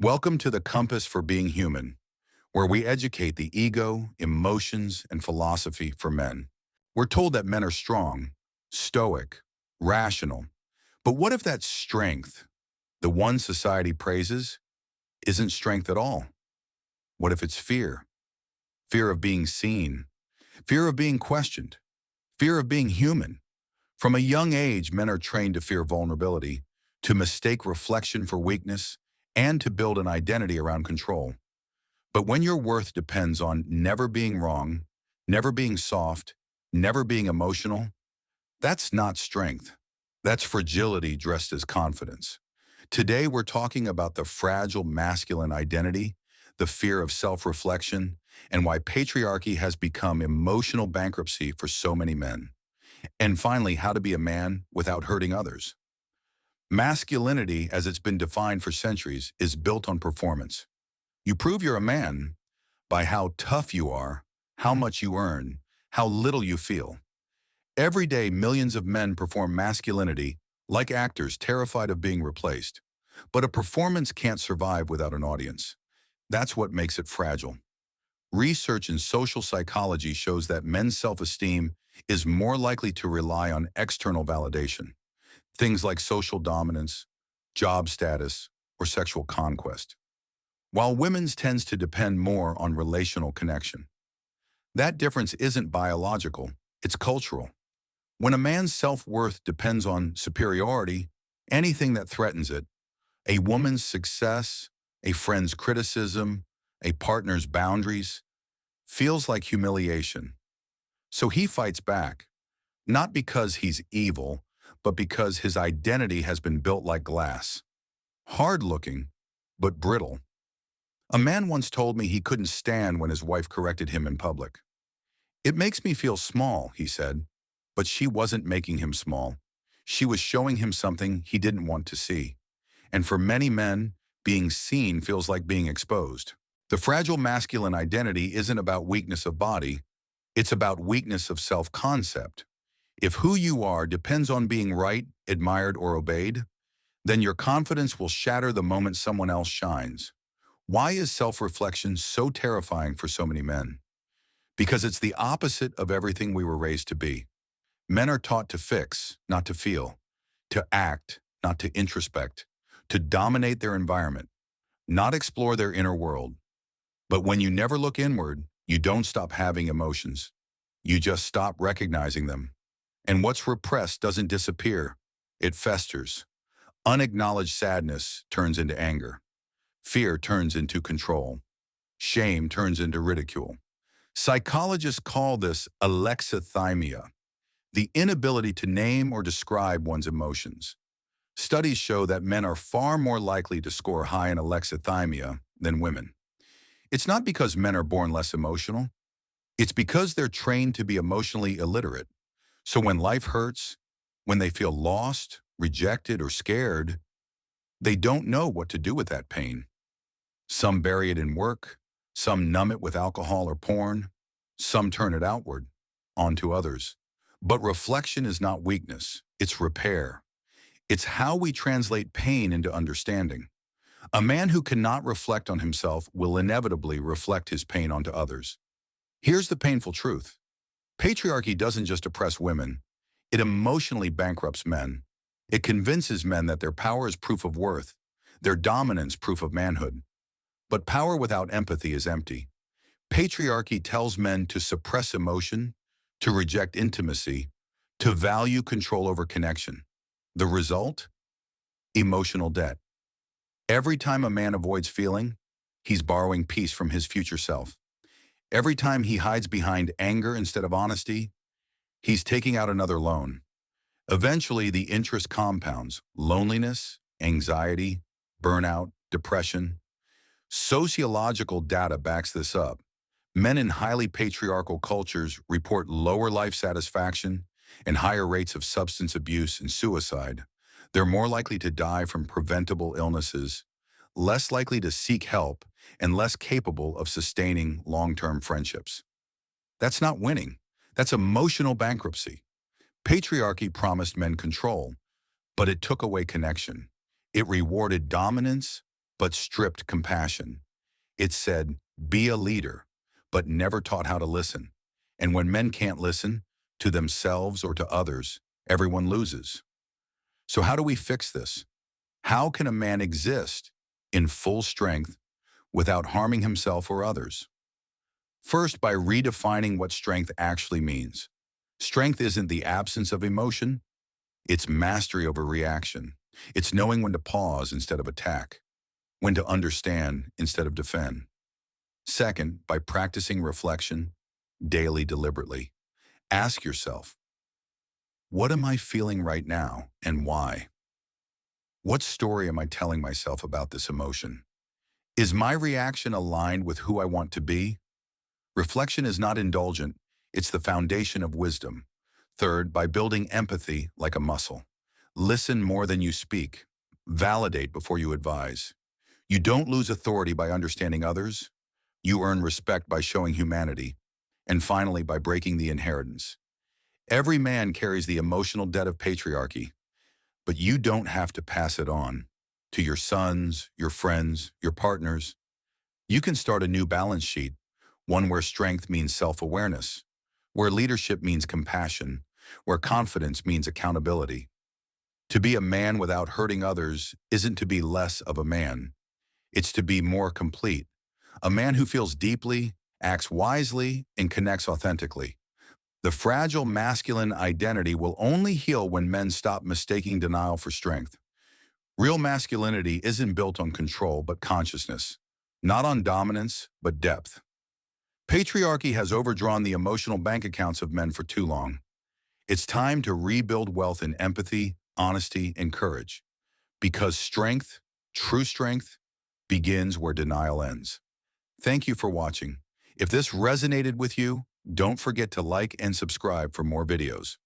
Welcome to the Compass for Being Human, where we educate the ego, emotions, and philosophy for men. We're told that men are strong, stoic, rational. But what if that strength, the one society praises, isn't strength at all? What if it's fear? Fear of being seen, fear of being questioned, fear of being human. From a young age, men are trained to fear vulnerability, to mistake reflection for weakness, and to build an identity around control. But when your worth depends on never being wrong, never being soft, never being emotional, that's not strength. That's fragility dressed as confidence. Today, we're talking about the fragile masculine identity, the fear of self-reflection, and why patriarchy has become emotional bankruptcy for so many men. And finally, how to be a man without hurting others. Masculinity, as it's been defined for centuries, is built on performance. You prove you're a man by how tough you are, how much you earn, how little you feel. Every day, millions of men perform masculinity like actors terrified of being replaced. But a performance can't survive without an audience. That's what makes it fragile. Research in social psychology shows that men's self-esteem is more likely to rely on external validation, things like social dominance, job status, or sexual conquest, while women's tends to depend more on relational connection. That difference isn't biological, it's cultural. When a man's self-worth depends on superiority, anything that threatens it, a woman's success, a friend's criticism, a partner's boundaries, feels like humiliation. So he fights back, not because he's evil, but because his identity has been built like glass. Hard-looking, but brittle. A man once told me he couldn't stand when his wife corrected him in public. "It makes me feel small," he said, but she wasn't making him small. She was showing him something he didn't want to see. And for many men, being seen feels like being exposed. The fragile masculine identity isn't about weakness of body, it's about weakness of self-concept. If who you are depends on being right, admired, or obeyed, then your confidence will shatter the moment someone else shines. Why is self-reflection so terrifying for so many men? Because it's the opposite of everything we were raised to be. Men are taught to fix, not to feel, to act, not to introspect, to dominate their environment, not explore their inner world. But when you never look inward, you don't stop having emotions. You just stop recognizing them. And what's repressed doesn't disappear, it festers. Unacknowledged sadness turns into anger. Fear turns into control. Shame turns into ridicule. Psychologists call this alexithymia, the inability to name or describe one's emotions. Studies show that men are far more likely to score high in alexithymia than women. It's not because men are born less emotional. It's because they're trained to be emotionally illiterate. So when life hurts, when they feel lost, rejected, or scared, they don't know what to do with that pain. Some bury it in work, some numb it with alcohol or porn, some turn it outward, onto others. But reflection is not weakness, it's repair. It's how we translate pain into understanding. A man who cannot reflect on himself will inevitably reflect his pain onto others. Here's the painful truth. Patriarchy doesn't just oppress women, it emotionally bankrupts men. It convinces men that their power is proof of worth, their dominance proof of manhood. But power without empathy is empty. Patriarchy tells men to suppress emotion, to reject intimacy, to value control over connection. The result? Emotional debt. Every time a man avoids feeling, he's borrowing peace from his future self. Every time he hides behind anger instead of honesty, he's taking out another loan. Eventually, the interest compounds: loneliness, anxiety, burnout, depression. Sociological data backs this up. Men in highly patriarchal cultures report lower life satisfaction and higher rates of substance abuse and suicide. They're more likely to die from preventable illnesses, less likely to seek help, and less capable of sustaining long-term friendships. That's not winning. That's emotional bankruptcy. Patriarchy promised men control, but it took away connection. It rewarded dominance, but stripped compassion. It said, be a leader, but never taught how to listen. And when men can't listen, to themselves or to others, everyone loses. So how do we fix this? How can a man exist in full strength without harming himself or others? First, by redefining what strength actually means. Strength isn't the absence of emotion, it's mastery over reaction. It's knowing when to pause instead of attack, when to understand instead of defend. Second, by practicing reflection daily deliberately. Ask yourself, what am I feeling right now and why? What story am I telling myself about this emotion? Is my reaction aligned with who I want to be? Reflection is not indulgent, it's the foundation of wisdom. Third, by building empathy like a muscle. Listen more than you speak. Validate before you advise. You don't lose authority by understanding others. You earn respect by showing humanity. And finally, by breaking the inheritance. Every man carries the emotional debt of patriarchy, but you don't have to pass it on to your sons, your friends, your partners. You can start a new balance sheet, one where strength means self-awareness, where leadership means compassion, where confidence means accountability. To be a man without hurting others isn't to be less of a man. It's to be more complete. A man who feels deeply, acts wisely, and connects authentically. The fragile masculine identity will only heal when men stop mistaking denial for strength. Real masculinity isn't built on control but consciousness, not on dominance but depth. Patriarchy has overdrawn the emotional bank accounts of men for too long. It's time to rebuild wealth in empathy, honesty, and courage. Because strength, true strength, begins where denial ends. Thank you for watching. If this resonated with you, don't forget to like and subscribe for more videos.